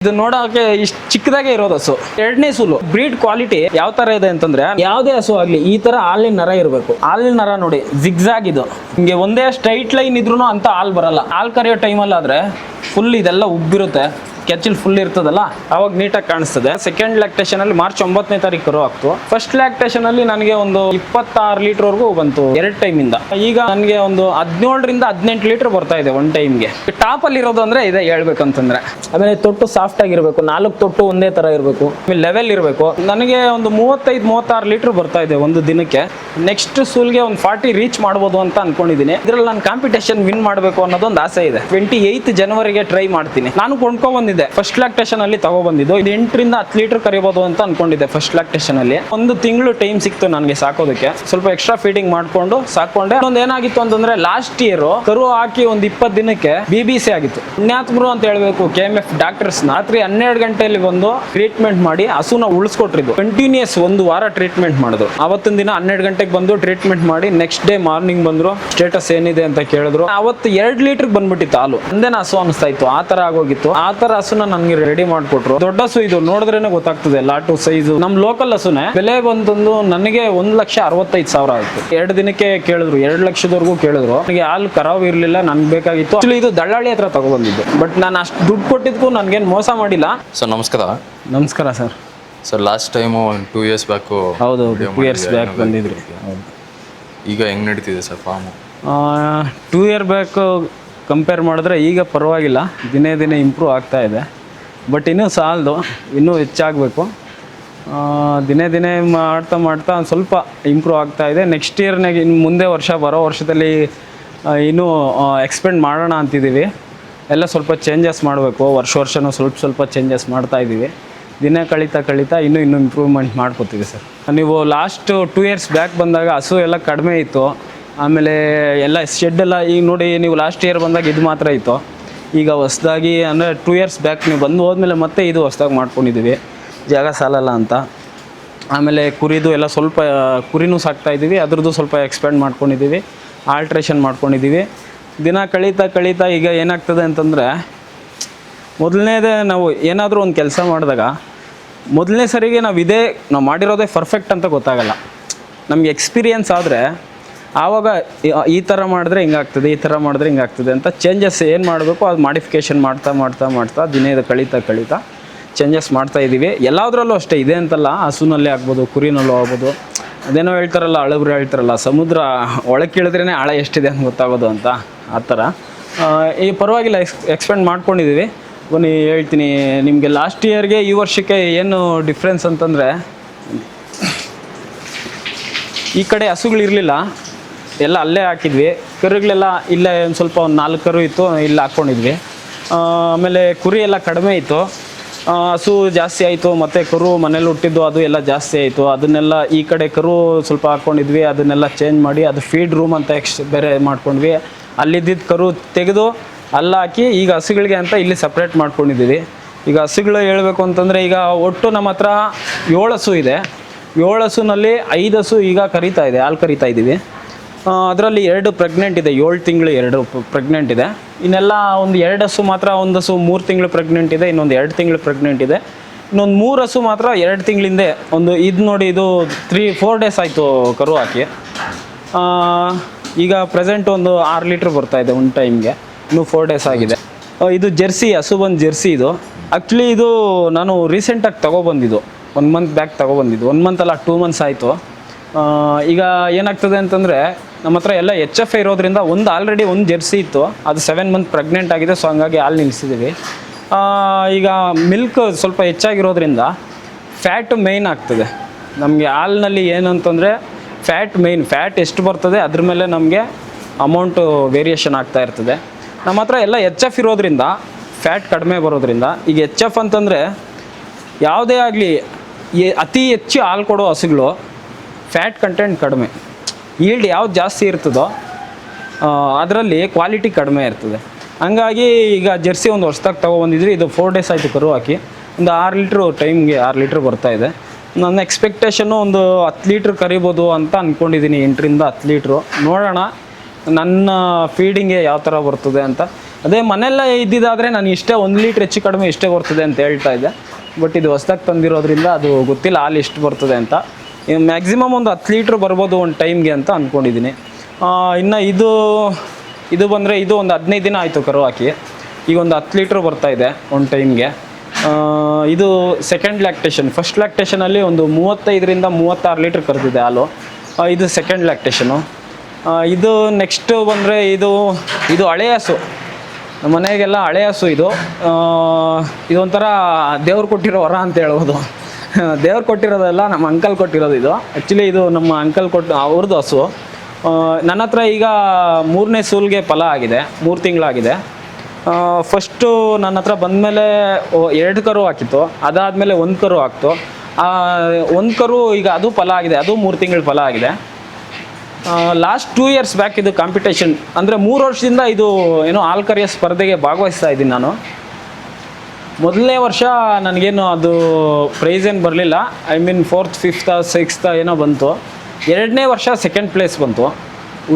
ಇದು ನೋಡೋಕೆ ಇಷ್ಟು ಚಿಕ್ಕದಾಗೆ ಇರೋದು ಹಸು. ಎರಡನೇ ಸೂಲು ಬ್ರೀಡ್ ಕ್ವಾಲಿಟಿ ಯಾವ ತರ ಇದೆ ಅಂತಂದ್ರೆ, ಯಾವುದೇ ಹಸು ಆಗ್ಲಿ ಈ ತರ ಹಾಲಿನ ನರ ಇರಬೇಕು. ಹಾಲಿನ ನರ ನೋಡಿ ಜಿಗ್ಜಾಗ್ ಇದು, ಹಿಂಗೆ ಒಂದೇ ಸ್ಟ್ರೈಟ್ ಲೈನ್ ಇದ್ರೂ ಅಂತ ಹಾಲು ಬರಲ್ಲ. ಹಾಲು ಕರೆಯೋ ಟೈಮಲ್ಲಿ ಆದ್ರೆ ಫುಲ್ ಇದೆಲ್ಲ ಉಬ್ಬಿರುತ್ತೆ, ಕೆಚ್ಚಲ್ ಫುಲ್ ಇರ್ತದಲ್ಲ, ಅವಾಗ ನೀಟಾಗಿ ಕಾಣಿಸ್ತದೆ. ಸೆಕೆಂಡ್ ಲ್ಯಾಕ್ಟೇಷನ್ ಅಲ್ಲಿ ಮಾರ್ಚ್ 9ನೇ ತಾರೀಕು ಕರು ಆಗ್ತು. ಫಸ್ಟ್ ಲ್ಯಾಕ್ಟೇಷನ್ ಅಲ್ಲಿ ನನಗೆ ಒಂದು 26 ಲೀಟರ್ ವರೆಗೂ ಬಂತು ಎರಡು ಟೈಮಿಂದ. ಈಗ ನನಗೆ ಒಂದು 17ರಿಂದ 18 ಲೀಟರ್ ಬರ್ತಾ ಇದೆ ಒನ್ ಟೈಮ್ಗೆ. ಟಾಪ್ ಅಲ್ಲಿ ಇರೋದು ಅಂದ್ರೆ ಇದೆ ಹೇಳ್ಬೇಕಂತಂದ್ರೆ. ಆಮೇಲೆ ತೊಟ್ಟು ಸಾಫ್ಟ್ ಆಗಿರ್ಬೇಕು, 4 ತೊಟ್ಟು ಒಂದೇ ತರ ಇರಬೇಕು, ಆಮೇಲೆ ಲೆವೆಲ್ ಇರಬೇಕು. ನನಗೆ ಒಂದು 35-36 ಲೀಟರ್ ಬರ್ತಾ ಇದೆ ಒಂದು ದಿನಕ್ಕೆ. ನೆಕ್ಸ್ಟ್ ಸೂಲ್ಗೆ ಒಂದು 40 ರೀಚ್ ಮಾಡ್ಬೋದು ಅಂತ ಅನ್ಕೊಂಡಿದ್ದೀನಿ. ಇದ್ರಲ್ಲಿ ನಾನು ಕಾಂಪಿಟೇಷನ್ ವಿನ್ ಮಾಡಬೇಕು ಅನ್ನೋದೊಂದು ಆಸೆ ಇದೆ. 28 ಜನವರಿಗೆ ಟ್ರೈ ಮಾಡ್ತೀನಿ. ನಾನು ಕೊಂಡ್ಕೊಂಡ್ ಬಂದಿದ್ದೆ ಫಸ್ಟ್ ಲ್ಯಾಕ್ಟೇಷನ್ ಅಲ್ಲಿ ತಗೊಬಂದಿದ್ದು. ಇದು 8ರಿಂದ 10 ಲೀಟರ್ ಕರಿಬಹುದು ಅಂತ ಅನ್ಕೊಂಡಿದ್ದೆ ಫಸ್ಟ್ ಲ್ಯಾಕ್ಟೇಷನ್ ಅಲ್ಲಿ. ಒಂದು ತಿಂಗಳು ಟೈಮ್ ಸಿಕ್ತು ನನಗೆ ಸಾಕೋದಕ್ಕೆ. ಸ್ವಲ್ಪ ಎಕ್ಸ್ಟ್ರಾ ಫೀಡಿಂಗ್ ಮಾಡ್ಕೊಂಡು ಸಾಕೊಂಡೆ. ಒಂದು ಏನಾಗಿತ್ತು ಅಂತಂದ್ರೆ, ಲಾಸ್ಟ್ ಇಯರ್ ಕರು ಹಾಕಿ ಒಂದು 20 ದಿನಕ್ಕೆ BBC ಆಗಿತ್ತು. ಪುಣ್ಯಾತ್ಮರು ಅಂತ ಹೇಳ್ಬೇಕು KMF ಡಾಕ್ಟರ್ಸ್. ರಾತ್ರಿ 12 ಗಂಟೆಯಲ್ಲಿ ಬಂದು ಟ್ರೀಟ್ಮೆಂಟ್ ಮಾಡಿ ಹಸುನ ಉಳಿಸ್ಕೊಟ್ರಿದ್ದು. ಕಂಟಿನ್ಯೂಸ್ ಒಂದು ವಾರ ಟ್ರೀಟ್ಮೆಂಟ್ ಮಾಡಿದ್ರು. ಅವತ್ತಿನ ದಿನ 12 ಗಂಟೆಗೆ ಬಂದು ಟ್ರೀಟ್ಮೆಂಟ್ ಮಾಡಿ ನೆಕ್ಸ್ಟ್ ಡೇ ಮಾರ್ನಿಂಗ್ ಬಂದ್ರು. ಸ್ಟೇಟಸ್ ಏನಿದೆ ಅಂತ ಕೇಳಿದ್ರು. ಅವತ್ತು 2 ಲೀಟರ್ ಬಂದ್ಬಿಟ್ಟಿತ್ತು ಹಾಲು. ಒಂದೇನ ಹಸು ಅನಿಸ್ತಾ ಇತ್ತು, ಆ ತರ ಆಗೋಗಿತ್ತು. ಆ ತರ ಹಸುನ ನನ್ಗೆ ರೆಡಿ ಮಾಡ್ಕೊಟ್ರು. ದೊಡ್ಡ ಹಸು ಇದು, ನೋಡಿದ್ರೇನೆ ಗೊತ್ತಾಗ್ತದೆ ಲಾಟು ಸೈಜು. ನಮ್ ಲೋಕಲ್ ಹಸುನೆ. ಬೆಲೆ ಬಂತಂದು ನನಗೆ 1,65,000 ಆಯ್ತು. 2 ದಿನಕ್ಕೆ ಕೇಳಿದ್ರು, 2 ಲಕ್ಷದವರೆಗೂ ಕೇಳಿದ್ರು. ನನಗೆ ಹಾಲು ಕರಾವ್ ಇರ್ಲಿಲ್ಲ, ನನ್ಗೆ ಬೇಕಾಗಿತ್ತು. ಆಕ್ಚುಲಿ ಇದು ದಳ್ಳಾಳಿ ಹತ್ರ ತಗೊಬಂದಿದ್ದು. ಬಟ್ ನಾನು ಅಷ್ಟು ದುಡ್ಡು ಕೊಟ್ಟಿದ್ಕು ನನ್ಗೇನು ಮೋಸ ಮಾಡಿಲ್ಲ. ಸರ್ ನಮಸ್ಕಾರ. ನಮಸ್ಕಾರ sir. Sir last time 2 years back. ಹೌದು, 2 ಇಯರ್ಸ್ ಬ್ಯಾಕ್ ಬಂದಿದ್ರಿ. ಈಗ ಹೆಂಗ್ ನಡೀತಿದೆ sir farm? 2 year back compare ಮಾಡಿದ್ರೆ ಈಗ ಪರವಾಗಿಲ್ಲ, ದಿನೇ ದಿನೇ ಇಂಪ್ರೂವ್ ಆಗ್ತಾ ಇದೆ. ಬಟ್ ಇನ್ನೂ ಸಾಲದು, ಇನ್ನೂ ಹೆಚ್ಚಾಗಬೇಕು. ದಿನೇ ದಿನೇ ಮಾಡ್ತಾ ಮಾಡ್ತಾ ಒಂದು ಸ್ವಲ್ಪ ಇಂಪ್ರೂವ್ ಆಗ್ತಾ ಇದೆ. ನೆಕ್ಸ್ಟ್ ಇಯರ್ನಾಗ ಇನ್ನು ಮುಂದೆ ಬರೋ ವರ್ಷದಲ್ಲಿ ಇನ್ನೂ ಎಕ್ಸ್ಪೆಂಡ್ ಮಾಡೋಣ ಅಂತಿದ್ದೀವಿ. ಎಲ್ಲ ಸ್ವಲ್ಪ ಚೇಂಜಸ್ ಮಾಡಬೇಕು. ವರ್ಷನೂ ಸ್ವಲ್ಪ ಚೇಂಜಸ್ ಮಾಡ್ತಾ ಇದ್ದೀವಿ. ದಿನ ಕಳೀತಾ ಇನ್ನೂ ಇಂಪ್ರೂವ್ಮೆಂಟ್ ಮಾಡ್ಕೋತೀವಿ ಸರ್. ನೀವು ಲಾಸ್ಟ್ 2 ಇಯರ್ಸ್ ಬ್ಯಾಕ್ ಬಂದಾಗ ಹಸು ಎಲ್ಲ ಕಡಿಮೆ ಇತ್ತು. ಆಮೇಲೆ ಎಲ್ಲ ಶೆಡ್ಡೆಲ್ಲ ಈಗ ನೋಡಿ, ನೀವು ಲಾಸ್ಟ್ ಇಯರ್ ಬಂದಾಗ ಇದು ಮಾತ್ರ ಇತ್ತು. ಈಗ ಹೊಸದಾಗಿ ಅಂದರೆ 2 ಇಯರ್ಸ್ ಬ್ಯಾಕ್ ನೀವು ಬಂದು ಹೋದ್ಮೇಲೆ ಮತ್ತೆ ಇದು ಹೊಸದಾಗಿ ಮಾಡ್ಕೊಂಡಿದ್ದೀವಿ, ಜಾಗ ಸಾಲಲ್ಲ ಅಂತ. ಆಮೇಲೆ ಕುರಿದು ಎಲ್ಲ ಸ್ವಲ್ಪ ಕುರಿನೂ ಸಾಕ್ತಾಯಿದ್ದೀವಿ, ಅದ್ರದ್ದು ಸ್ವಲ್ಪ ಎಕ್ಸ್ಪ್ಯಾಂಡ್ ಮಾಡ್ಕೊಂಡಿದ್ದೀವಿ, ಆಲ್ಟ್ರೇಷನ್ ಮಾಡ್ಕೊಂಡಿದ್ದೀವಿ. ದಿನ ಕಳೀತಾ ಈಗ ಏನಾಗ್ತದೆ ಅಂತಂದರೆ, ಮೊದಲನೇದೇ ನಾವು ಏನಾದರೂ ಒಂದು ಕೆಲಸ ಮಾಡಿದಾಗ ಮೊದಲನೇ ಸರಿಗೆ ನಾವು ಮಾಡಿರೋದೇ ಪರ್ಫೆಕ್ಟ್ ಅಂತ ಗೊತ್ತಾಗಲ್ಲ. ನಮಗೆ ಎಕ್ಸ್ಪೀರಿಯನ್ಸ್ ಆದರೆ ಆವಾಗ ಈ ಥರ ಮಾಡಿದ್ರೆ ಹಿಂಗಾಗ್ತದೆ, ಈ ಥರ ಮಾಡಿದ್ರೆ ಹಿಂಗಾಗ್ತದೆ ಅಂತ ಚೇಂಜಸ್ ಏನು ಮಾಡಬೇಕು ಅದು ಮಾಡಿಫಿಕೇಷನ್ ಮಾಡ್ತಾ ದಿನ ಕಳೀತಾ ಚೇಂಜಸ್ ಮಾಡ್ತಾ ಇದ್ದೀವಿ. ಎಲ್ಲದರಲ್ಲೂ ಅಷ್ಟೇ, ಇದೆ ಅಂತಲ್ಲ, ಹಸುನಲ್ಲೇ ಆಗ್ಬೋದು, ಕುರಿನಲ್ಲೂ ಆಗ್ಬೋದು. ಅದೇನೋ ಹೇಳ್ತಾರಲ್ಲ, ಹಳಬ್ರು ಹೇಳ್ತಾರಲ್ಲ, ಸಮುದ್ರ ಒಳಕ್ಕೆ ಇಳಿದ್ರೇ ಆಳ ಎಷ್ಟಿದೆ ಅಂತ ಗೊತ್ತಾಗೋದು ಅಂತ. ಆ ಥರ ಈ ಪರವಾಗಿಲ್ಲ ಎಕ್ಸ್ಪೆಂಡ್ ಮಾಡ್ಕೊಂಡಿದ್ದೀವಿ. ಬನ್ನಿ ಹೇಳ್ತೀನಿ ನಿಮಗೆ. ಲಾಸ್ಟ್ ಇಯರ್ಗೆ ಈ ವರ್ಷಕ್ಕೆ ಏನು ಡಿಫ್ರೆನ್ಸ್ ಅಂತಂದರೆ, ಈ ಕಡೆ ಹಸುಗಳಿರಲಿಲ್ಲ, ಎಲ್ಲ ಅಲ್ಲೇ ಹಾಕಿದ್ವಿ. ಕರುಗಳೆಲ್ಲ ಇಲ್ಲೇ ಒಂದು ಸ್ವಲ್ಪ 4 ಕರು ಇತ್ತು, ಇಲ್ಲಿ ಹಾಕ್ಕೊಂಡಿದ್ವಿ. ಆಮೇಲೆ ಕುರಿ ಎಲ್ಲ ಕಡಿಮೆ ಇತ್ತು, ಹಸು ಜಾಸ್ತಿ ಆಯಿತು. ಮತ್ತು ಕರು ಮನೇಲಿ ಹುಟ್ಟಿದ್ದು ಅದು ಎಲ್ಲ ಜಾಸ್ತಿ ಆಯಿತು. ಅದನ್ನೆಲ್ಲ ಈ ಕಡೆ ಕರು ಸ್ವಲ್ಪ ಹಾಕ್ಕೊಂಡಿದ್ವಿ, ಅದನ್ನೆಲ್ಲ ಚೇಂಜ್ ಮಾಡಿ ಅದು ಫೀಡ್ ರೂಮ್ ಅಂತ ಬೇರೆ ಮಾಡ್ಕೊಂಡ್ವಿ. ಅಲ್ಲಿದ್ದಿದ್ದು ಕರು ತೆಗೆದು ಅಲ್ಲಿ ಹಾಕಿ ಈಗ ಹಸುಗಳಿಗೆ ಅಂತ ಇಲ್ಲಿ ಸಪ್ರೇಟ್ ಮಾಡ್ಕೊಂಡಿದ್ದೀವಿ. ಈಗ ಹಸುಗಳು ಹೇಳಬೇಕು ಅಂತಂದರೆ, ಈಗ ಒಟ್ಟು ನಮ್ಮ ಹತ್ರ 7 ಹಸು ಇದೆ. 7 ಹಸುನಲ್ಲಿ 5 ಹಸು ಈಗ ಕರಿತಾ ಇದೆ, ಹಾಲು ಕರಿತಾ ಇದ್ದೀವಿ. ಅದರಲ್ಲಿ 2 ಪ್ರೆಗ್ನೆಂಟ್ ಇದೆ, 7 ತಿಂಗಳು 2 ಪ್ರೆಗ್ನೆಂಟ್ ಇದೆ. ಇನ್ನೆಲ್ಲ ಒಂದು 2 ಹಸು ಮಾತ್ರ, ಒಂದು ಹಸು 3 ತಿಂಗಳು ಪ್ರೆಗ್ನೆಂಟ್ ಇದೆ, ಇನ್ನೊಂದು 2 ತಿಂಗಳು ಪ್ರೆಗ್ನೆಂಟ್ ಇದೆ. ಇನ್ನೊಂದು 3 ಹಸು ಮಾತ್ರ 2 ತಿಂಗಳಿಂದೆ. ಒಂದು ಇದು ನೋಡಿ, ಇದು 3-4 ಡೇಸ್ ಆಯಿತು ಕರು ಹಾಕಿ. ಈಗ ಪ್ರೆಸೆಂಟ್ ಒಂದು 6 ಲೀಟ್ರ್ ಬರ್ತಾಯಿದೆ ಒಂದು ಟೈಮ್ಗೆ, ಇನ್ನೂ 4 ಡೇಸ್ ಆಗಿದೆ. ಇದು ಜೆರ್ಸಿ ಹಸು, ಬಂದು ಜೆರ್ಸಿ ಇದು. ಆ್ಯಕ್ಚುಲಿ ಇದು ನಾನು ರೀಸೆಂಟಾಗಿ ತೊಗೊಬಂದಿದ್ದು, 1 ಮಂತ್ ಬ್ಯಾಕ್ ತೊಗೊಬಂದಿದ್ದು. 1 ಮಂತ್ ಅಲ್ಲ, 2 ಮಂತ್ಸ್ ಆಯಿತು. ಈಗ ಏನಾಗ್ತದೆ ಅಂತಂದರೆ, ನಮ್ಮ ಹತ್ರ ಎಲ್ಲ HF ಇರೋದ್ರಿಂದ ಆಲ್ರೆಡಿ ಒಂದು ಜೆರ್ಸಿ ಇತ್ತು, ಅದು 7 ಮಂತ್ ಪ್ರೆಗ್ನೆಂಟ್ ಆಗಿದೆ. ಸೊ ಹಂಗಾಗಿ ಹಾಲು ನಿಲ್ಲಿಸಿದ್ದೀವಿ. ಈಗ ಮಿಲ್ಕ್ ಸ್ವಲ್ಪ ಹೆಚ್ಚಾಗಿರೋದ್ರಿಂದ ಫ್ಯಾಟ್ ಮೇಯ್ನ್ ಆಗ್ತದೆ ನಮಗೆ ಹಾಲಿನಲ್ಲಿ. ಏನಂತಂದರೆ ಫ್ಯಾಟ್ ಮೇಯ್ನ್, ಫ್ಯಾಟ್ ಎಷ್ಟು ಬರ್ತದೆ ಅದ್ರ ಮೇಲೆ ನಮಗೆ ಅಮೌಂಟು ವೇರಿಯೇಷನ್ ಆಗ್ತಾ ಇರ್ತದೆ. ನಮ್ಮ ಹತ್ರ ಎಲ್ಲ HF ಇರೋದ್ರಿಂದ ಫ್ಯಾಟ್ ಕಡಿಮೆ ಬರೋದ್ರಿಂದ, ಈಗ HF ಅಂತಂದರೆ ಯಾವುದೇ ಆಗಲಿ ಅತಿ ಹೆಚ್ಚು ಹಾಲು ಕೊಡೋ ಹಸುಗಳು ಫ್ಯಾಟ್ ಕಂಟೆಂಟ್ ಕಡಿಮೆ, ಈಲ್ಡ್ ಯಾವ್ದು ಜಾಸ್ತಿ ಇರ್ತದೋ ಅದರಲ್ಲಿ ಕ್ವಾಲಿಟಿ ಕಡಿಮೆ ಇರ್ತದೆ. ಹಂಗಾಗಿ ಈಗ ಜೆರ್ಸಿ ಒಂದು ವರ್ಷದಾಗ ತೊಗೊಬಂದಿದ್ವಿ. ಇದು 4 ಡೇಸ್ ಆಯಿತು ಕರು ಹಾಕಿ. ಒಂದು 6 ಲೀಟ್ರು ಟೈಮ್ಗೆ 6 ಲೀಟ್ರ್ ಬರ್ತಾಯಿದೆ. ನನ್ನ ಎಕ್ಸ್ಪೆಕ್ಟೇಷನ್ನು ಒಂದು 10 ಲೀಟ್ರ್ ಕರಿಬೋದು ಅಂತ ಅಂದ್ಕೊಂಡಿದ್ದೀನಿ, 8ರಿಂದ 10 ಲೀಟ್ರು. ನೋಡೋಣ ನನ್ನ ಫೀಡಿಂಗ್ಗೆ ಯಾವ ಥರ ಬರ್ತದೆ ಅಂತ. ಅದೇ ಮನೆಯಲ್ಲ ಇದ್ದಿದ್ದಾದರೆ ನಾನು ಇಷ್ಟೇ 1 ಲೀಟ್ರ್ ಹೆಚ್ಚು ಕಡಿಮೆ ಇಷ್ಟೇ ಬರ್ತದೆ ಅಂತ ಹೇಳ್ತಾ ಇದ್ದೆ. ಬಟ್ ಇದು ಹೊಸ್ದಾಗಿ ತಂದಿರೋದ್ರಿಂದ ಅದು ಗೊತ್ತಿಲ್ಲ ಹಾಲು ಎಷ್ಟು ಬರ್ತದೆ ಅಂತ. ಮ್ಯಾಕ್ಸಿಮಮ್ ಒಂದು 10 ಲೀಟ್ರ್ ಬರ್ಬೋದು ಒಂದು ಟೈಮ್ಗೆ ಅಂತ ಅಂದ್ಕೊಂಡಿದ್ದೀನಿ. ಇನ್ನು ಇದು ಬಂದರೆ ಇದು ಒಂದು 15 ದಿನ ಆಯಿತು ಕರು ಹಾಕಿ. ಈಗ ಒಂದು 10 ಲೀಟ್ರ್ ಬರ್ತಾಯಿದೆ ಒಂದು ಟೈಮ್ಗೆ. ಇದು ಸೆಕೆಂಡ್ ಲ್ಯಾಕ್ಟೇಷನ್. ಫಸ್ಟ್ ಲ್ಯಾಕ್ಟೇಷನಲ್ಲಿ ಒಂದು 35ರಿಂದ 36 ಲೀಟ್ರ್ ಕರೆದಿದೆ ಹಾಲು. ಇದು ಸೆಕೆಂಡ್ ಲ್ಯಾಕ್ಟೇಷನು. ಇದು ನೆಕ್ಸ್ಟು ಬಂದರೆ ಇದು ಹಳೆ ಹಸು. ನಮ್ಮ ಮನೆಗೆಲ್ಲ ಹಳೆ ಹಸು ಇದು. ಇದೊಂಥರ ದೇವ್ರು ಕೊಟ್ಟಿರೋ ವರ ಅಂತ ಹೇಳ್ಬೋದು. ದೇವ್ರು ಕೊಟ್ಟಿರೋದಲ್ಲ, ನಮ್ಮ ಅಂಕಲ್ ಕೊಟ್ಟಿರೋದು ಇದು. ಆ್ಯಕ್ಚುಲಿ ಇದು ನಮ್ಮ ಅಂಕಲ್ ಅವ್ರದ್ದು ಹಸು. ನನ್ನ ಹತ್ರ ಈಗ 3ನೇ ಸೂಲ್ಗೆ ಫಲ ಆಗಿದೆ, 3 ತಿಂಗಳಾಗಿದೆ. ಫಸ್ಟು ನನ್ನ ಹತ್ರ ಬಂದಮೇಲೆ 2 ಕರು ಹಾಕಿತ್ತು. ಅದಾದಮೇಲೆ 1 ಕರು ಹಾಕ್ತು. 1 ಕರು ಈಗ ಅದು ಫಲ ಆಗಿದೆ, ಅದು 3 ತಿಂಗಳು ಫಲ ಆಗಿದೆ. ಲಾಸ್ಟ್ 2 ಇಯರ್ಸ್ ಬ್ಯಾಕ್ ಇದು ಕಾಂಪಿಟೇಷನ್ ಅಂದರೆ 3 ವರ್ಷದಿಂದ ಇದು ಏನೋ ಹಾಲು ಕರೆಯೋ ಸ್ಪರ್ಧೆಗೆ ಭಾಗವಹಿಸ್ತಾ ಇದ್ದೀನಿ ನಾನು. ಮೊದಲನೇ ವರ್ಷ ನನಗೇನು ಅದು ಪ್ರೈಸ್ ಏನು ಬರಲಿಲ್ಲ. I mean 4th 5th 6th ಏನೋ ಬಂತು. 2ನೇ ವರ್ಷ ಸೆಕೆಂಡ್ ಪ್ಲೇಸ್ ಬಂತು.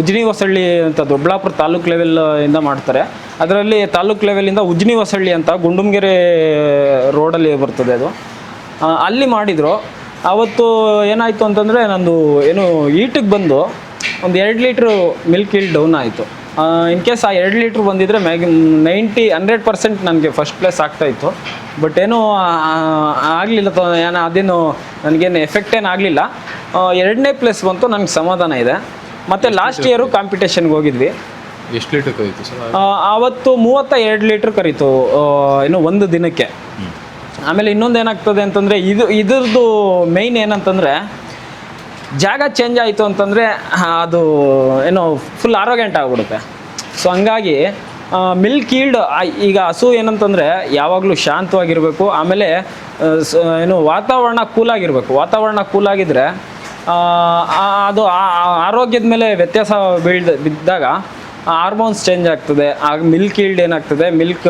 ಉಜ್ನಿ ಹೊಸಳ್ಳಿ ಅಂತ ದೊಡ್ಡಬಳ್ಳಾಪುರ ತಾಲೂಕು ಲೆವೆಲಿಂದ ಮಾಡ್ತಾರೆ. ಅದರಲ್ಲಿ ತಾಲೂಕು ಲೆವೆಲಿಂದ ಉಜ್ನಿ ಹೊಸಳ್ಳಿ ಅಂತ ಗುಂಡುಮಗೆರೆ ರೋಡಲ್ಲಿ ಬರ್ತದೆ ಅದು. ಅಲ್ಲಿ ಮಾಡಿದರು. ಆವತ್ತು ಏನಾಯಿತು ಅಂತಂದರೆ ನಂದು ಏನು ಈಟಿಗೆ ಬಂದು ಒಂದು 2 ಲೀಟ್ರು ಮಿಲ್ಕ್ ಈಲ್ಡ್ ಡೌನ್ ಆಯಿತು. ಇನ್ ಕೇಸ್ ಆ 2 ಲೀಟ್ರ್ ಬಂದಿದ್ದರೆ 100% ನನಗೆ ಫಸ್ಟ್ ಪ್ಲೇಸ್ ಆಗ್ತಾಯಿತ್ತು. ಬಟ್ ಏನೂ ಆಗಲಿಲ್ಲ. ಅದೇನು ನನಗೇನು ಎಫೆಕ್ಟ್ ಏನು ಆಗಲಿಲ್ಲ. 2ನೇ ಪ್ಲೇಸ್ ಬಂತು, ನನಗೆ ಸಮಾಧಾನ ಇದೆ. ಮತ್ತು ಲಾಸ್ಟ್ ಇಯರು ಕಾಂಪಿಟೇಷನ್ಗೆ ಹೋಗಿದ್ವಿ. ಎಷ್ಟು ಲೀಟ್ರ್ ಕರೀತು ಸರ್? ಆವತ್ತು 32 ಲೀಟ್ರ್ ಕರೀತು ಏನು ಒಂದು ದಿನಕ್ಕೆ. ಆಮೇಲೆ ಇನ್ನೊಂದು ಏನಾಗ್ತದೆ ಅಂತಂದರೆ ಇದ್ರದ್ದು ಮೇಯ್ನ್ ಏನಂತಂದರೆ ಜಾಗ ಚೇಂಜ್ ಆಯಿತು ಅಂತಂದರೆ ಅದು ಏನೋ ಫುಲ್ ಆರೋಗ್ಯಂಟ್ ಆಗಿಬಿಡುತ್ತೆ. ಸೊ ಹಂಗಾಗಿ ಮಿಲ್ಕ್ ಈಲ್ಡ್ ಈಗ ಹಸು ಏನಂತಂದರೆ ಯಾವಾಗಲೂ ಶಾಂತವಾಗಿರಬೇಕು. ಆಮೇಲೆ ಏನು ವಾತಾವರಣ ಕೂಲಾಗಿರಬೇಕು. ವಾತಾವರಣ ಕೂಲಾಗಿದ್ದರೆ ಅದು ಆರೋಗ್ಯದ ಮೇಲೆ ವ್ಯತ್ಯಾಸ ಬಿದ್ದಾಗ ಹಾರ್ಮೋನ್ಸ್ ಚೇಂಜ್ ಆಗ್ತದೆ. ಆಗ ಮಿಲ್ಕ್ ಈಲ್ಡ್ ಏನಾಗ್ತದೆ, ಮಿಲ್ಕ್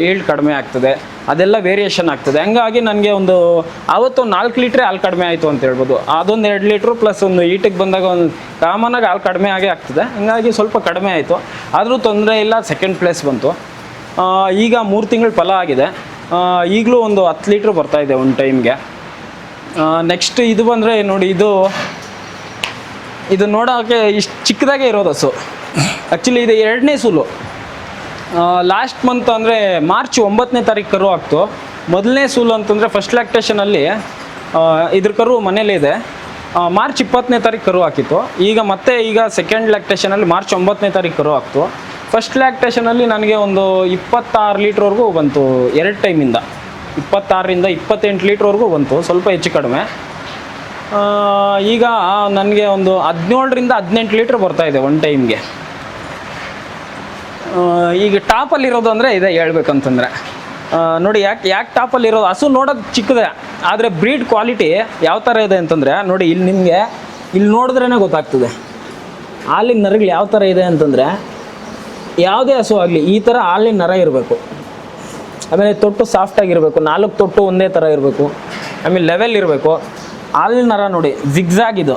ಈಲ್ಡ್ ಕಡಿಮೆ ಆಗ್ತದೆ, ಅದೆಲ್ಲ ವೇರಿಯೇಷನ್ ಆಗ್ತದೆ. ಹಂಗಾಗಿ ನನಗೆ ಆವತ್ತು 4 ಲೀಟ್ರೇ ಹಾಲು ಕಡಿಮೆ ಆಯಿತು ಅಂತ ಹೇಳ್ಬೋದು. ಅದೊಂದು 2 ಲೀಟ್ರು ಪ್ಲಸ್ ಒಂದು ಈಟಿಗೆ ಬಂದಾಗ ಒಂದು ಕಾಮನಾಗಿ ಹಾಲು ಕಡಿಮೆ ಆಗೇ ಆಗ್ತದೆ. ಹಂಗಾಗಿ ಸ್ವಲ್ಪ ಕಡಿಮೆ ಆಯಿತು. ಆದರೂ ತೊಂದರೆ ಇಲ್ಲ, ಸೆಕೆಂಡ್ ಪ್ಲೇಸ್ ಬಂತು. ಈಗ 3 ತಿಂಗಳು ಫಲ ಆಗಿದೆ. ಈಗಲೂ ಒಂದು 10 ಲೀಟ್ರ್ ಬರ್ತಾಯಿದೆ ಒಂದು ಟೈಮ್ಗೆ. ನೆಕ್ಸ್ಟ್ ಇದು ಬಂದರೆ ನೋಡಿ, ಇದು ನೋಡೋಕ್ಕೆ ಇಷ್ಟು ಚಿಕ್ಕದಾಗೆ ಇರೋದು ಹಸು. ಆ್ಯಕ್ಚುಲಿ ಇದು 2ನೇ ಸೂಲು. ಲಾಸ್ಟ್ ಮಂತ್ ಅಂದರೆ ಮಾರ್ಚ್ 9ನೇ ತಾರೀಕು ಕರು ಹಾಕ್ತು. ಮೊದಲನೇ ಸೂಲು ಅಂತಂದರೆ ಫಸ್ಟ್ ಲ್ಯಾಕ್ಟೇಷನಲ್ಲಿ ಇದ್ರ ಕರು ಮನೇಲೇ ಇದೆ. ಮಾರ್ಚ್ 20ನೇ ತಾರೀಕು ಕರು ಹಾಕಿತ್ತು. ಈಗ ಸೆಕೆಂಡ್ ಲ್ಯಾಕ್ಟೇಷನಲ್ಲಿ ಮಾರ್ಚ್ 9ನೇ ತಾರೀಕು ಕರು ಹಾಕ್ತು. ಫಸ್ಟ್ ಲ್ಯಾಕ್ಟೇಷನಲ್ಲಿ ನನಗೆ ಒಂದು 26 ಲೀಟ್ರ್ವರೆಗೂ ಬಂತು. 2 ಟೈಮಿಂದ 26ರಿಂದ 28 ಲೀಟ್ರ್ವರೆಗೂ ಬಂತು, ಸ್ವಲ್ಪ ಹೆಚ್ಚು ಕಡಿಮೆ. ಈಗ ನನಗೆ ಒಂದು 17ರಿಂದ 18 ಲೀಟ್ರ್ ಬರ್ತಾಯಿದೆ ಒಂದು ಟೈಮ್ಗೆ. ಈಗ ಟಾಪಲ್ಲಿರೋದು ಅಂದರೆ ಇದೆ ಹೇಳ್ಬೇಕಂತಂದರೆ ನೋಡಿ. ಯಾಕೆ ಟಾಪಲ್ಲಿರೋದು, ಹಸು ನೋಡೋದು ಚಿಕ್ಕದೆ, ಆದರೆ ಬ್ರೀಡ್ ಕ್ವಾಲಿಟಿ ಯಾವ ಥರ ಇದೆ ಅಂತಂದರೆ ನೋಡಿ, ಇಲ್ಲಿ ನೋಡಿದ್ರೇ ಗೊತ್ತಾಗ್ತದೆ ಹಾಲಿನ ನರಗಳು ಯಾವ ಥರ ಇದೆ ಅಂತಂದರೆ. ಯಾವುದೇ ಹಸು ಆಗಲಿ ಈ ಥರ ಹಾಲಿನ ನರ ಇರಬೇಕು. ಆಮೇಲೆ ತೊಟ್ಟು ಸಾಫ್ಟಾಗಿರಬೇಕು, 4 ತೊಟ್ಟು ಒಂದೇ ಥರ ಇರಬೇಕು. ಆಮೇಲೆ ಲೆವೆಲ್ ಇರಬೇಕು. ಹಾಲಿನ ನರ ನೋಡಿ ಜಿಗ್ಜಾಗ್ ಇದು.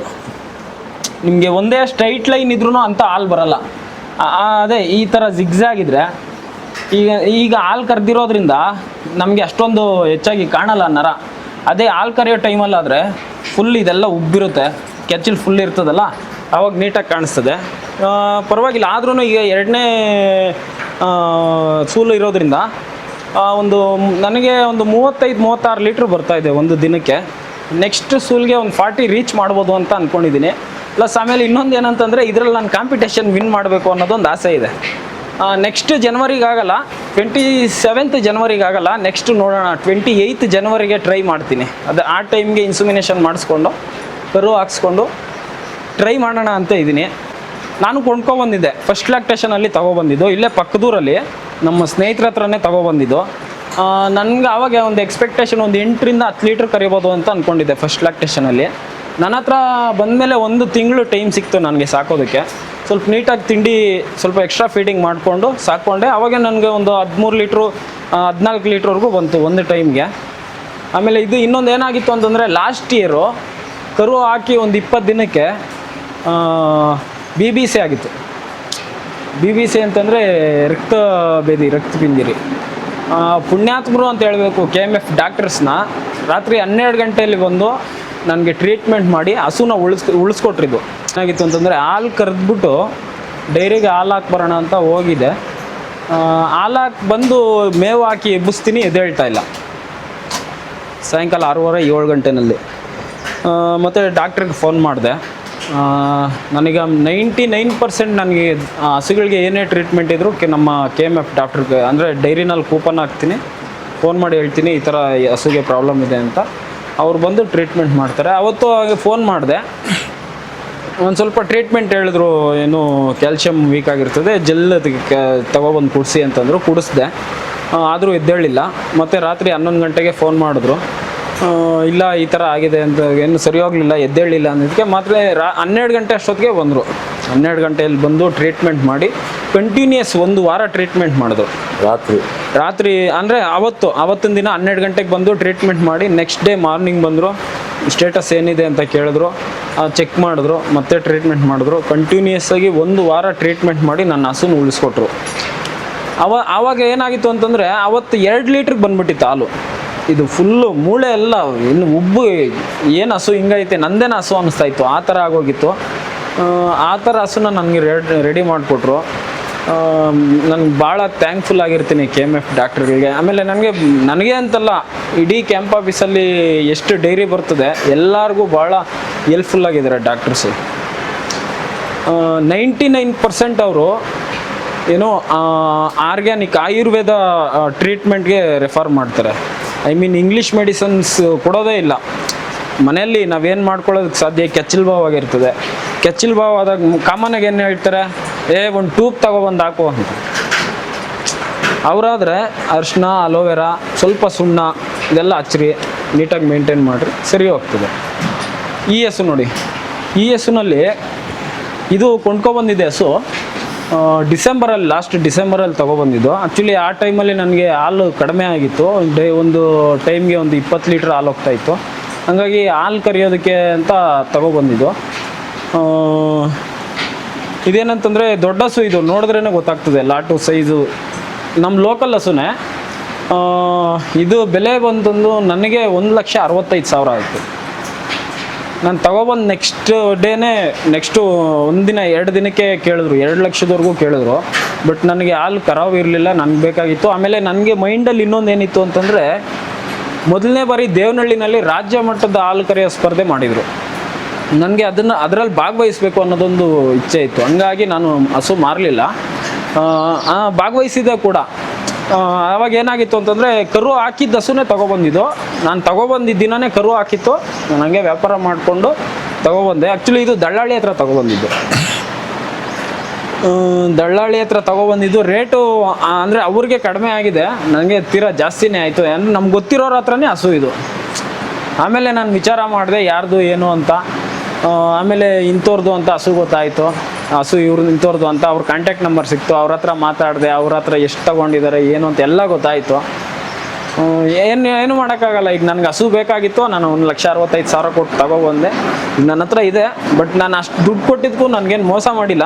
ನಿಮಗೆ ಒಂದೇ ಸ್ಟ್ರೈಟ್ ಲೈನ್ ಇದ್ರೂ ಅಂಥ ಹಾಲು ಬರಲ್ಲ. ಅದೇ ಈ ಥರ ಜಿಗ್ಜಾಗಿದ್ರೆ ಈಗ ಹಾಲು ಕರೆದಿರೋದ್ರಿಂದ ನಮಗೆ ಅಷ್ಟೊಂದು ಹೆಚ್ಚಾಗಿ ಕಾಣಲ್ಲ ನರ. ಅದೇ ಹಾಲು ಕರೆಯೋ ಟೈಮಲ್ಲಾದರೆ ಫುಲ್ ಇದೆಲ್ಲ ಉಬ್ಬಿರುತ್ತೆ, ಕೆಚ್ಚಲು ಫುಲ್ ಇರ್ತದಲ್ಲ, ಆವಾಗ ನೀಟಾಗಿ ಕಾಣಿಸ್ತದೆ. ಪರವಾಗಿಲ್ಲ. ಆದ್ರೂ ಈಗ 2ನೇ ಸೂಲು ಇರೋದ್ರಿಂದ ನನಗೆ ಒಂದು 35-36 ಲೀಟ್ರ್ ಬರ್ತಾಯಿದೆ ಒಂದು ದಿನಕ್ಕೆ. ನೆಕ್ಸ್ಟ್ ಸೂಲ್ಗೆ ಒಂದು 40 ರೀಚ್ ಮಾಡ್ಬೋದು ಅಂತ ಅಂದ್ಕೊಂಡಿದ್ದೀನಿ. ಪ್ಲಸ್ ಆಮೇಲೆ ಇನ್ನೊಂದು ಏನಂತಂದರೆ ಇದರಲ್ಲಿ ನಾನು ಕಾಂಪಿಟೇಷನ್ ವಿನ್ ಮಾಡಬೇಕು ಅನ್ನೋದೊಂದು ಆಸೆ ಇದೆ. ನೆಕ್ಸ್ಟ್ ಜನವರಿಗಾಗಲ್ಲ, 27th ಜನವರಿಗಾಗಲ್ಲ, ನೆಕ್ಸ್ಟ್ ನೋಡೋಣ 28th ಜನವರಿಗೆ ಟ್ರೈ ಮಾಡ್ತೀನಿ. ಆ ಟೈಮ್ಗೆ ಇನ್ಸುಮಿನೇಷನ್ ಮಾಡಿಸ್ಕೊಂಡು ಕರು ಹಾಕ್ಸ್ಕೊಂಡು ಟ್ರೈ ಮಾಡೋಣ ಅಂತ ಇದ್ದೀನಿ. ನಾನು ಕೊಂಡ್ಕೊಬಂದಿದ್ದೆ, ಫಸ್ಟ್ ಲ್ಯಾಕ್ಟೇಷನಲ್ಲಿ ತೊಗೊಬಂದಿದ್ದು, ಇಲ್ಲೇ ಪಕ್ಕದೂರಲ್ಲಿ ನಮ್ಮ ಸ್ನೇಹಿತರ ಹತ್ರನೇ ತೊಗೊಬಂದಿದ್ದು. ನನಗೆ ಆವಾಗ ಒಂದು ಎಕ್ಸ್ಪೆಕ್ಟೇಷನ್ ಒಂದು 8ರಿಂದ 10 ಲೀಟ್ರ್ ಕರಿಬೋದು ಅಂತ ಅಂದ್ಕೊಂಡಿದ್ದೆ ಫಸ್ಟ್ ಲ್ಯಾಕ್ಟೇಷನಲ್ಲಿ. ನನ್ನ ಹತ್ರ ಬಂದಮೇಲೆ 1 ತಿಂಗಳು ಟೈಮ್ ಸಿಕ್ತು ನನಗೆ ಸಾಕೋದಕ್ಕೆ. ಸ್ವಲ್ಪ ನೀಟಾಗಿ ತಿಂಡಿ, ಸ್ವಲ್ಪ ಎಕ್ಸ್ಟ್ರಾ ಫೀಡಿಂಗ್ ಮಾಡಿಕೊಂಡು ಸಾಕ್ಕೊಂಡೆ. ಆವಾಗ ನನಗೆ ಒಂದು 13 ಲೀಟ್ರು 14 ಲೀಟ್ರ್ವರೆಗೂ ಬಂತು ಒಂದು ಟೈಮ್ಗೆ. ಆಮೇಲೆ ಇದು ಇನ್ನೊಂದು ಏನಾಗಿತ್ತು ಅಂತಂದರೆ, ಲಾಸ್ಟ್ ಇಯರು ಕರು ಹಾಕಿ ಒಂದು 20 ದಿನಕ್ಕೆ BBC ಆಗಿತ್ತು. BBC ಅಂತಂದರೆ ರಕ್ತ ಬೇದಿ ರಕ್ತ ಪಿಂಜರಿ. ಪುಣ್ಯಾತ್ಮರು ಅಂತ ಹೇಳಬೇಕು KMF ಡಾಕ್ಟರ್ಸ್ನ. ರಾತ್ರಿ 12 ಗಂಟೆಯಲ್ಲಿ ಬಂದು ನನಗೆ ಟ್ರೀಟ್ಮೆಂಟ್ ಮಾಡಿ ಹಸುನ ಉಳಿಸ್ಕೊಟ್ರಿದ್ದು. ಏನಾಗಿತ್ತು ಅಂತಂದರೆ ಹಾಲು ಕರೆದ್ಬಿಟ್ಟು ಡೈರಿಗೆ ಹಾಲು ಹಾಕಿ ಬರೋಣ ಅಂತ ಹೋಗಿದೆ. ಹಾಲು ಹಾಕಿ ಬಂದು ಮೇವು ಹಾಕಿ ಎಬ್ಬಿಸ್ತೀನಿ, ಎದ್ದೇಳ್ತಾ ಇಲ್ಲ. ಸಾಯಂಕಾಲ 6:30 7 ಗಂಟೆನಲ್ಲಿ ಮತ್ತು ಡಾಕ್ಟ್ರಿಗೆ ಫೋನ್ ಮಾಡಿದೆ. ನನಗೆ 99% ನನಗೆ ಹಸುಗಳಿಗೆ ಏನೇ ಟ್ರೀಟ್ಮೆಂಟ್ ಇದ್ದರೂ ನಮ್ಮ KMF ಡಾಕ್ಟ್ರಿಗೆ ಅಂದರೆ ಡೈರಿನಲ್ಲಿ ಕೂಪನ್ ಹಾಕ್ತೀನಿ, ಫೋನ್ ಮಾಡಿ ಹೇಳ್ತೀನಿ ಈ ಥರ ಹಸುಗೆ ಪ್ರಾಬ್ಲಮ್ ಇದೆ ಅಂತ. ಅವ್ರು ಬಂದು ಟ್ರೀಟ್ಮೆಂಟ್ ಮಾಡ್ತಾರೆ. ಅವತ್ತು ಹಾಗೆ ಫೋನ್ ಮಾಡಿದೆ, ಒಂದು ಸ್ವಲ್ಪ ಟ್ರೀಟ್ಮೆಂಟ್ ಹೇಳಿದ್ರು, ಏನು ಕ್ಯಾಲ್ಶಿಯಮ್ ವೀಕ್ ಆಗಿರ್ತದೆ, ಜೆಲ್ ತಗೊಬಂದು ಕುಡಿಸಿ ಅಂತಂದರು. ಕುಡಿಸ್ದೆ, ಆದರೂ ಎದ್ದೇಳಿಲ್ಲ. ಮತ್ತು ರಾತ್ರಿ 11 ಗಂಟೆಗೆ ಫೋನ್ ಮಾಡಿದ್ರು, ಇಲ್ಲ ಈ ಥರ ಆಗಿದೆ ಅಂತ, ಏನು ಸರಿ ಹೋಗಲಿಲ್ಲ, ಎದ್ದೇಳಿಲ್ಲ ಅನ್ನೋದಕ್ಕೆ ಮಾತ್ರ 12 ಗಂಟೆ ಅಷ್ಟೊತ್ತಿಗೆ ಬಂದರು. 12 ಗಂಟೆಯಲ್ಲಿ ಬಂದು ಟ್ರೀಟ್ಮೆಂಟ್ ಮಾಡಿ ಕಂಟಿನ್ಯೂಸ್ 1 ವಾರ ಟ್ರೀಟ್ಮೆಂಟ್ ಮಾಡಿದ್ರು. ರಾತ್ರಿ ಅಂದರೆ ಅವತ್ತಿನ ದಿನ 12 ಗಂಟೆಗೆ ಬಂದು ಟ್ರೀಟ್ಮೆಂಟ್ ಮಾಡಿ ನೆಕ್ಸ್ಟ್ ಡೇ ಮಾರ್ನಿಂಗ್ ಬಂದರು. ಸ್ಟೇಟಸ್ ಏನಿದೆ ಅಂತ ಕೇಳಿದ್ರು, ಚೆಕ್ ಮಾಡಿದ್ರು, ಮತ್ತೆ ಟ್ರೀಟ್ಮೆಂಟ್ ಮಾಡಿದ್ರು. ಕಂಟಿನ್ಯೂಸ್ ಆಗಿ 1 ವಾರ ಟ್ರೀಟ್ಮೆಂಟ್ ಮಾಡಿ ನನ್ನ ಹಸುನ ಉಳಿಸ್ಕೊಟ್ರು. ಆವಾಗ ಏನಾಗಿತ್ತು ಅಂತಂದರೆ ಅವತ್ತು 2 ಲೀಟ್ರಿಗೆ ಬಂದ್ಬಿಟ್ಟಿತ್ತು ಹಾಲು. ಇದು ಫುಲ್ಲು ಮೂಳೆ ಎಲ್ಲ ಇನ್ನು ಉಬ್ಬು, ಏನು ಹಸು ಹಿಂಗೈತೆ ನಂದೇನ ಹಸು ಅನ್ನಿಸ್ತಾಯಿತ್ತು, ಆ ಥರ ಆಗೋಗಿತ್ತು. ಆ ಥರ ಹಸುನ ನನಗೆ ರೆಡಿ ಮಾಡಿಕೊಟ್ರು. ನನಗೆ ಭಾಳ ಥ್ಯಾಂಕ್ಫುಲ್ ಆಗಿರ್ತೀನಿ KMF ಡಾಕ್ಟ್ರುಗಳಿಗೆ. ಆಮೇಲೆ ನನಗೆ ಅಂತಲ್ಲ, ಇಡೀ ಕ್ಯಾಂಪ್ ಆಫೀಸಲ್ಲಿ ಎಷ್ಟು ಡೈರಿ ಬರ್ತದೆ ಎಲ್ಲರಿಗೂ ಭಾಳ ಹೆಲ್ಪ್ಫುಲ್ ಆಗಿದ್ದಾರೆ ಡಾಕ್ಟರ್ಸು. 99% ಅವರು ಏನೋ ಆರ್ಗ್ಯಾನಿಕ್ ಆಯುರ್ವೇದ ಟ್ರೀಟ್ಮೆಂಟ್ಗೆ ರೆಫರ್ ಮಾಡ್ತಾರೆ. ಐ ಮೀನ್ ಇಂಗ್ಲೀಷ್ ಮೆಡಿಸನ್ಸ್ ಕೊಡೋದೇ ಇಲ್ಲ. ಮನೆಯಲ್ಲಿ ನಾವೇನು ಮಾಡ್ಕೊಳ್ಳೋದಕ್ಕೆ ಸಾಧ್ಯ, ಕೆಚ್ಚಲು ಬಾವು ಆಗಿರ್ತದೆ. ಕೆಚ್ಚಲು ಬಾವು ಆದಾಗ ಕಾಮನಾಗಿ ಏನು ಹೇಳ್ತಾರೆ, ಒಂದು ಟ್ಯೂಬ್ ತಗೊಬಂದು ಹಾಕು ಅಂತ. ಅವರಾದರೆ ಅರಿಶಿನ, ಅಲೋವೆರಾ, ಸ್ವಲ್ಪ ಸುಣ್ಣ ಇದೆಲ್ಲ ಹಚ್ಚಿರಿ, ನೀಟಾಗಿ ಮೇಂಟೈನ್ ಮಾಡಿರಿ, ಸರಿ ಹೋಗ್ತದೆ. ಈ ಹಸು ನೋಡಿ, ಈ ಹಸುನಲ್ಲಿ ಇದು ಕೊಂಡ್ಕೊಬಂದಿದೆ ಹಸು. ಲಾಸ್ಟ್ ಡಿಸೆಂಬರಲ್ಲಿ ತೊಗೊಬಂದಿದ್ದು. ಆ್ಯಕ್ಚುಲಿ ಆ ಟೈಮಲ್ಲಿ ನನಗೆ ಹಾಲು ಕಡಿಮೆ ಆಗಿತ್ತು. ಒಂದು ಟೈಮ್ಗೆ ಒಂದು 20 ಲೀಟ್ರ್ ಹಾಲು ಹೋಗ್ತಾಯಿತ್ತು. ಹಾಗಾಗಿ ಹಾಲು ಕರಿಯೋದಕ್ಕೆ ಅಂತ ತೊಗೊಬಂದಿದ್ದು. ಇದೇನಂತಂದರೆ ದೊಡ್ಡ ಹಸು, ಇದು ನೋಡಿದ್ರೇ ಗೊತ್ತಾಗ್ತದೆ ಲಾಟು ಸೈಜು. ನಮ್ಮ ಲೋಕಲ್ ಹಸುನೇ. ಇದು ಬೆಲೆ ಬಂತಂದು ನನಗೆ 1,65,000 ಆಯಿತು. ನಾನು ತಗೊಬಂದು ನೆಕ್ಸ್ಟು ಒಂದಿನ 2 ದಿನಕ್ಕೆ ಕೇಳಿದ್ರು, 2 ಲಕ್ಷದವರೆಗೂ ಕೇಳಿದ್ರು. ಬಟ್ ನನಗೆ ಹಾಲು ಕರಾವು ಇರಲಿಲ್ಲ, ನನಗೆ ಬೇಕಾಗಿತ್ತು. ಆಮೇಲೆ ನನಗೆ ಮೈಂಡಲ್ಲಿ ಇನ್ನೊಂದು ಏನಿತ್ತು ಅಂತಂದರೆ, ಮೊದಲನೇ ಬಾರಿ ದೇವನಹಳ್ಳಿನಲ್ಲಿ ರಾಜ್ಯ ಮಟ್ಟದ ಹಾಲು ಕರೆಯೋ ಸ್ಪರ್ಧೆ ಮಾಡಿದರು. ನನಗೆ ಅದರಲ್ಲಿ ಭಾಗವಹಿಸಬೇಕು ಅನ್ನೋದೊಂದು ಇಚ್ಛೆ ಇತ್ತು. ಹಂಗಾಗಿ ನಾನು ಹಸು ಮಾರಲಿಲ್ಲ, ಭಾಗವಹಿಸಿದೆ ಕೂಡ. ಆವಾಗ ಏನಾಗಿತ್ತು ಅಂತಂದರೆ, ಕರು ಹಾಕಿದ್ದ ಹಸುನೇ ತೊಗೊಬಂದಿದ್ದು. ನಾನು ತೊಗೊಬಂದಿದ್ದ ದಿನವೇ ಕರು ಹಾಕಿತ್ತು. ನಾನು ಹಂಗೆ ವ್ಯಾಪಾರ ಮಾಡಿಕೊಂಡು ತೊಗೊಬಂದೆ. ಆ್ಯಕ್ಚುಲಿ ಇದು ದಳ್ಳಾಳಿ ಹತ್ರ ತೊಗೊಬಂದಿದ್ದು. ದಳ್ಳಾಳಿ ಹತ್ರ ತೊಗೊಬಂದಿದ್ದು ರೇಟು ಅಂದರೆ ಅವ್ರಿಗೆ ಕಡಿಮೆ ಆಗಿದೆ, ನನಗೆ ತೀರಾ ಜಾಸ್ತಿನೇ ಆಯಿತು. ಅಂದರೆ ನಮ್ಗೆ ಗೊತ್ತಿರೋರ ಹತ್ರನೇ ಹಸು ಇದು. ಆಮೇಲೆ ನಾನು ವಿಚಾರ ಮಾಡಿದೆ ಯಾರ್ದು ಏನು ಅಂತ. ಆಮೇಲೆ ಇಂಥವ್ರದ್ದು ಅಂತ ಹಸು ಗೊತ್ತಾಯಿತು. ಹಸು ಇಂಥವ್ರದ್ದು ಅಂತ ಅವ್ರ ಕಾಂಟ್ಯಾಕ್ಟ್ ನಂಬರ್ ಸಿಕ್ತು. ಅವ್ರ ಹತ್ರ ಮಾತಾಡಿದೆ, ಅವ್ರ ಹತ್ರ ಎಷ್ಟು ತೊಗೊಂಡಿದ್ದಾರೆ ಏನು ಅಂತ ಎಲ್ಲ ಗೊತ್ತಾಯಿತು. ಏನು ಮಾಡೋಕ್ಕಾಗಲ್ಲ. ಈಗ ನನಗೆ ಹಸು ಬೇಕಾಗಿತ್ತು, ನಾನು 1,65,000 ಕೊಟ್ಟು ತೊಗೊಬಂದೆ. ಈಗ ನನ್ನ ಹತ್ರ ಇದೆ. ಬಟ್ ನಾನು ಅಷ್ಟು ದುಡ್ಡು ಕೊಟ್ಟಿದ್ದಕ್ಕೂ ನನಗೇನು ಮೋಸ ಮಾಡಿಲ್ಲ.